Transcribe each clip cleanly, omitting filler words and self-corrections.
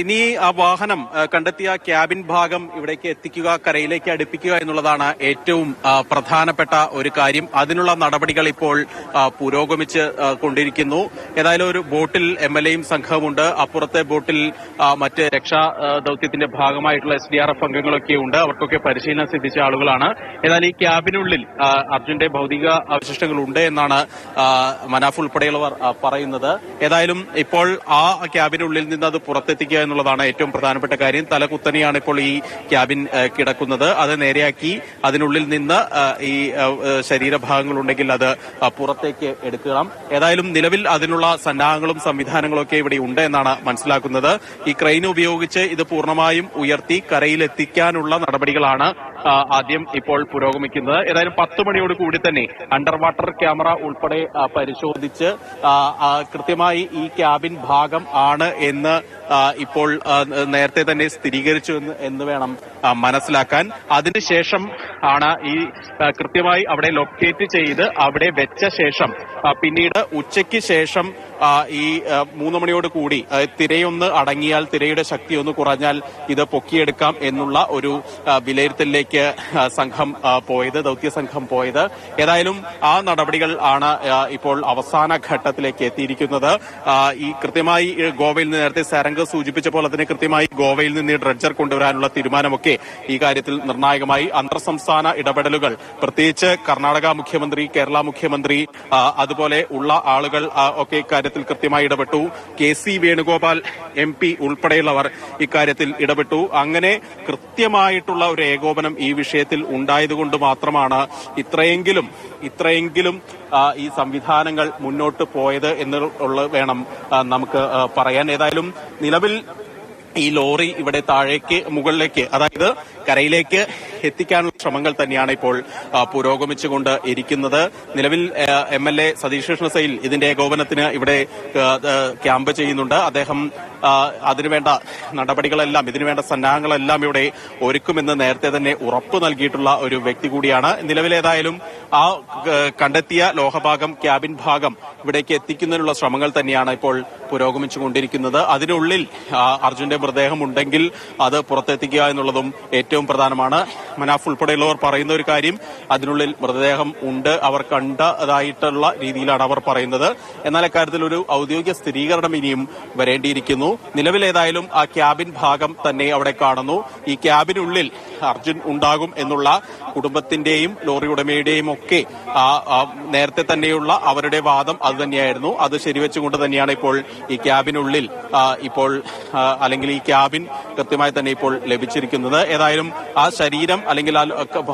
ഇനി ആ വാഹനം കണ്ടെത്തിയ ക്യാബിൻ ഭാഗം ഇവിടേക്ക് എത്തിക്കുക, കരയിലേക്ക് അടുപ്പിക്കുക എന്നുള്ളതാണ് ഏറ്റവും പ്രധാനപ്പെട്ട ഒരു കാര്യം. അതിനുള്ള നടപടികൾ ഇപ്പോൾ പുരോഗമിച്ച് കൊണ്ടിരിക്കുന്നു. ഏതായാലും ഒരു ബോട്ടിൽ എംഎൽഎയും സംഘവുമുണ്ട്. അപ്പുറത്തെ ബോട്ടിൽ മറ്റ് രക്ഷാ ദൌത്യത്തിന്റെ ഭാഗമായിട്ടുള്ള SDRF അംഗങ്ങളൊക്കെ ഉണ്ട്. അവർക്കൊക്കെ പരിശീലനം സിദ്ധിച്ച ആളുകളാണ്. ഏതായാലും ഈ ക്യാബിനുള്ളിൽ അർജുന്റെ ഭൗതിക അവശിഷ്ടങ്ങൾ ഉണ്ട് എന്നാണ് മനാഫ് ഉൾപ്പെടെയുള്ളവർ പറയുന്നത്. ഏതായാലും ഇപ്പോൾ ആ ക്യാബിനുള്ളിൽ നിന്ന് അത് പുറത്തെത്തി എന്നുള്ളതാണ് ഏറ്റവും പ്രധാനപ്പെട്ട കാര്യം. തലകുത്തനെയാണ് ഇപ്പോൾ ഈ ക്യാബിൻ കിടക്കുന്നത്. അത് നേരെയാക്കി അതിനുള്ളിൽ നിന്ന് ഈ ശരീരഭാഗങ്ങൾ ഉണ്ടെങ്കിൽ അത് പുറത്തേക്ക് എടുക്കണം. ഏതായാലും നിലവിൽ അതിനുള്ള സന്നാഹങ്ങളും സംവിധാനങ്ങളും ഒക്കെ ഇവിടെ ഉണ്ട് എന്നാണ് മനസ്സിലാക്കുന്നത്. ഈ ക്രെയിൻ ഉപയോഗിച്ച് ഇത് പൂർണ്ണമായും ഉയർത്തി കരയിലെത്തിക്കാനുള്ള നടപടികളാണ് ആദ്യം ഇപ്പോൾ പുരോഗമിക്കുന്നത്. ഏതായാലും 10 മണിയോട് കൂടി തന്നെ അണ്ടർ വാട്ടർ ക്യാമറ ഉൾപ്പെടെ പരിശോധിച്ച് കൃത്യമായി ഈ ക്യാബിൻ ഭാഗം ആണ് എന്ന് ഇപ്പോൾ നേരത്തെ തന്നെ സ്ഥിരീകരിച്ചു എന്ന് വേണം മനസ്സിലാക്കാൻ. അതിനുശേഷം ആണ് ഈ കൃത്യമായി അവിടെ ലൊക്കേറ്റ് ചെയ്ത് അവിടെ വെച്ച ശേഷം പിന്നീട് ഉച്ചയ്ക്ക് ശേഷം ഈ 3 മണിയോട് കൂടി തിരയൊന്ന് അടങ്ങിയാൽ, തിരയുടെ ശക്തി ഒന്ന് കുറഞ്ഞാൽ ഇത് പൊക്കിയെടുക്കാം എന്നുള്ള ഒരു വിലയിരുത്തലിലേക്ക് ദൗത്യ സംഘം പോയത്. ഏതായാലും ആ നടപടികൾ ആണ് ഇപ്പോൾ അവസാന ഘട്ടത്തിലേക്ക് എത്തിയിരിക്കുന്നത്. ഈ കൃത്യമായി ഗോവയിൽ നിന്ന് നേരത്തെ സാരംഗ് സൂചിപ്പിച്ച പോലെ തന്നെ കൃത്യമായി ഗോവയിൽ നിന്ന് ഡ്രഡ്ജർ കൊണ്ടുവരാനുള്ള തീരുമാനമൊക്കെ ഈ കാര്യത്തിൽ നിർണായകമായി. അന്തർ സംസ്ഥാന ഇടപെടലുകൾ, പ്രത്യേകിച്ച് കർണാടക മുഖ്യമന്ത്രി, കേരള മുഖ്യമന്ത്രി, അതുപോലെ ഉള്ള ആളുകൾ ഒക്കെ ഇക്കാര്യത്തിൽ കൃത്യമായി ഇടപെട്ടു. KC വേണുഗോപാൽ MP ഉൾപ്പെടെയുള്ളവർ ഇക്കാര്യത്തിൽ ഇടപെട്ടു. അങ്ങനെ കൃത്യമായിട്ടുള്ള ഒരു ഏകോപനം ഈ വിഷയത്തിൽ ഉണ്ടായതുകൊണ്ട് മാത്രമാണ് ഇത്രയെങ്കിലും ഈ സംവിധാനങ്ങൾ മുന്നോട്ട് പോയത് എന്നുള്ളത് വേണം നമുക്ക് പറയാൻ. ഏതായാലും നിലവിൽ ഈ ലോറി ഇവിടെ മുകളിലേക്ക്, അതായത് കരയിലേക്ക് എത്തിക്കാനുള്ള ശ്രമങ്ങൾ തന്നെയാണ് ഇപ്പോൾ പുരോഗമിച്ചുകൊണ്ട് ഇരിക്കുന്നത്. നിലവിൽ MLA സതീഷ് കൃഷ്ണ സൈൽ ഇതിന്റെ ഏകോപനത്തിന് ഇവിടെ ക്യാമ്പ് ചെയ്യുന്നുണ്ട്. അദ്ദേഹം അതിനുവേണ്ട നടപടികളെല്ലാം, ഇതിനുവേണ്ട സന്നാഹങ്ങളെല്ലാം ഇവിടെ ഒരുക്കുമെന്ന് നേരത്തെ തന്നെ ഉറപ്പ് നൽകിയിട്ടുള്ള ഒരു വ്യക്തി കൂടിയാണ്. നിലവിലേതായാലും ആ കണ്ടെത്തിയ ലോഹഭാഗം, ക്യാബിൻ ഭാഗം ഇവിടേക്ക് എത്തിക്കുന്നതിനുള്ള ശ്രമങ്ങൾ തന്നെയാണ് ഇപ്പോൾ പുരോഗമിച്ചുകൊണ്ടിരിക്കുന്നത്. അതിനുള്ളിൽ അർജുന്റെ മൃതദേഹം ഉണ്ടെങ്കിൽ അത് പുറത്തെത്തിക്കുക എന്നുള്ളതും ഏറ്റവും പ്രധാനമാണ്. മനാഫ് ഉൾപ്പെടെയുള്ളവർ പറയുന്ന ഒരു കാര്യം, അതിനുള്ളിൽ മൃതദേഹം ഉണ്ട്, അവർ കണ്ടതായിട്ടുള്ള രീതിയിലാണ് അവർ പറയുന്നത്. എന്നാൽ അക്കാര്യത്തിൽ ഒരു ഔദ്യോഗിക സ്ഥിരീകരണം ഇനിയും വരേണ്ടിയിരിക്കുന്നു. നിലവിലേതായാലും ആ ക്യാബിൻ ഭാഗം തന്നെ അവിടെ കാണുന്നു. ഈ ക്യാബിനുള്ളിൽ അർജുൻ ഉണ്ടാകും എന്നുള്ള കുടുംബത്തിന്റെയും ലോറി ഉടമയുടെയും ഒക്കെ നേരത്തെ തന്നെയുള്ള അവരുടെ വാദം അത് തന്നെയായിരുന്നു. അത് ശരിവെച്ചുകൊണ്ട് തന്നെയാണ് ഇപ്പോൾ ഈ ക്യാബിനുള്ളിൽ അല്ലെങ്കിൽ ഈ ക്യാബിൻ കൃത്യമായി തന്നെ ഇപ്പോൾ ലഭിച്ചിരിക്കുന്നത്. ഏതായാലും ആ ശരീരം അല്ലെങ്കിൽ ആ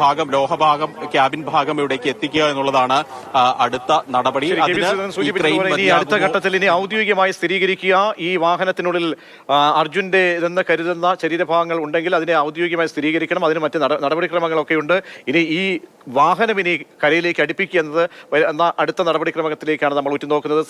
ഭാഗം, ലോഹഭാഗം, ക്യാബിൻ ഭാഗം ഇവിടേക്ക് എത്തിക്കുക എന്നുള്ളതാണ് അടുത്ത നടപടി. അടുത്ത ഘട്ടത്തിൽ ഇനി ഔദ്യോഗികമായി സ്ഥിരീകരിക്കുക. ഈ വാഹനത്തിനുള്ളിൽ അർജുന്റെ ഇതെന്ന് കരുതുന്ന ശരീരഭാഗങ്ങൾ ഉണ്ടെങ്കിൽ അതിനെ ഔദ്യോഗികമായി സ്ഥിരീകരിക്കണം. അതിന് മറ്റ് നടപടിക്രമങ്ങളൊക്കെ ഉണ്ട്. ഇനി ഈ വാഹനം കരയിലേക്ക് അടുപ്പിക്കുക എന്നത് അടുത്ത നടപടിക്രമത്തിലേക്കാണ് നമ്മൾ ഉറ്റുനോക്കുന്നത്.